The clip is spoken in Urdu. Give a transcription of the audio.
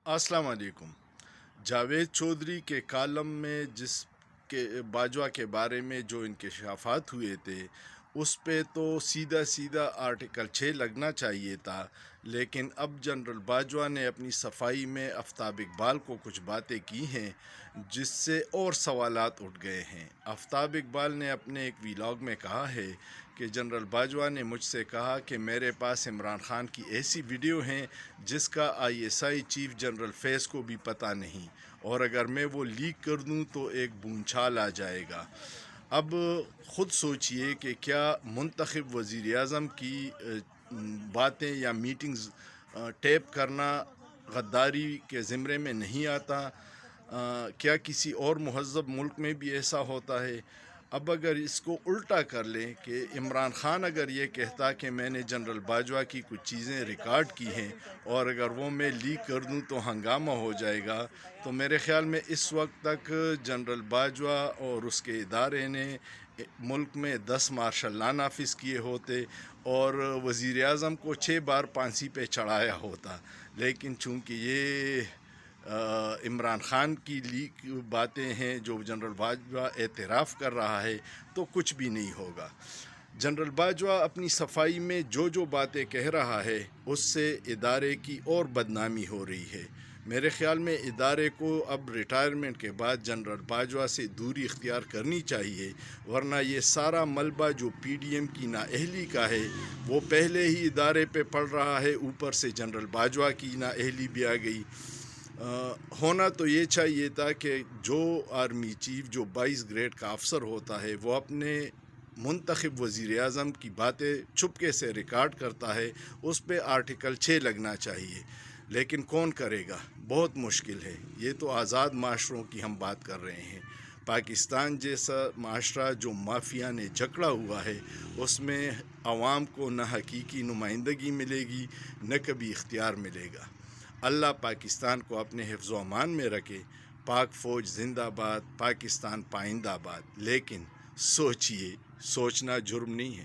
السلام علیکم۔ جاوید چودھری کے کالم میں جس کے باجوہ کے بارے میں جو انکشافات ہوئے تھے اس پہ تو سیدھا آرٹیکل 6 لگنا چاہیے تھا، لیکن اب جنرل باجوہ نے اپنی صفائی میں آفتاب اقبال کو کچھ باتیں کی ہیں جس سے اور سوالات اٹھ گئے ہیں۔ آفتاب اقبال نے اپنے ایک ویلاگ میں کہا ہے کہ جنرل باجوہ نے مجھ سے کہا کہ میرے پاس عمران خان کی ایسی ویڈیو ہیں جس کا ISI چیف جنرل فیض کو بھی پتہ نہیں، اور اگر میں وہ لیک کر دوں تو ایک بونچھال آ جائے گا۔ اب خود سوچئے کہ کیا منتخب وزیر اعظم کی باتیں یا میٹنگز ٹیپ کرنا غداری کے زمرے میں نہیں آتا؟ کیا کسی اور مہذب ملک میں بھی ایسا ہوتا ہے؟ اب اگر اس کو الٹا کر لیں کہ عمران خان اگر یہ کہتا کہ میں نے جنرل باجوہ کی کچھ چیزیں ریکارڈ کی ہیں اور اگر وہ میں لیک کر دوں تو ہنگامہ ہو جائے گا، تو میرے خیال میں اس وقت تک جنرل باجوہ اور اس کے ادارے نے ملک میں 10 مارشل لا نافذ کیے ہوتے اور وزیر اعظم کو 6 بار پھانسی پہ چڑھایا ہوتا، لیکن چونکہ یہ عمران خان کی لیک باتیں ہیں جو جنرل باجوہ اعتراف کر رہا ہے تو کچھ بھی نہیں ہوگا۔ جنرل باجوہ اپنی صفائی میں جو باتیں کہہ رہا ہے اس سے ادارے کی اور بدنامی ہو رہی ہے۔ میرے خیال میں ادارے کو اب ریٹائرمنٹ کے بعد جنرل باجوہ سے دوری اختیار کرنی چاہیے، ورنہ یہ سارا ملبہ جو PDM کی نااہلی کا ہے وہ پہلے ہی ادارے پہ پڑ رہا ہے، اوپر سے جنرل باجوہ کی نااہلی بھی آ گئی۔ ہونا تو یہ چاہیے تھا کہ جو آرمی چیف جو 22 گریڈ کا افسر ہوتا ہے وہ اپنے منتخب وزیر اعظم کی باتیں چھپکے سے ریکارڈ کرتا ہے، اس پہ آرٹیکل 6 لگنا چاہیے، لیکن کون کرے گا؟ بہت مشکل ہے۔ یہ تو آزاد معاشروں کی ہم بات کر رہے ہیں۔ پاکستان جیسا معاشرہ جو مافیا نے جکڑا ہوا ہے اس میں عوام کو نہ حقیقی نمائندگی ملے گی نہ کبھی اختیار ملے گا۔ اللہ پاکستان کو اپنے حفظ و امان میں رکھے۔ پاک فوج زندہ باد، پاکستان پائندہ باد۔ لیکن سوچئے، سوچنا جرم نہیں ہے۔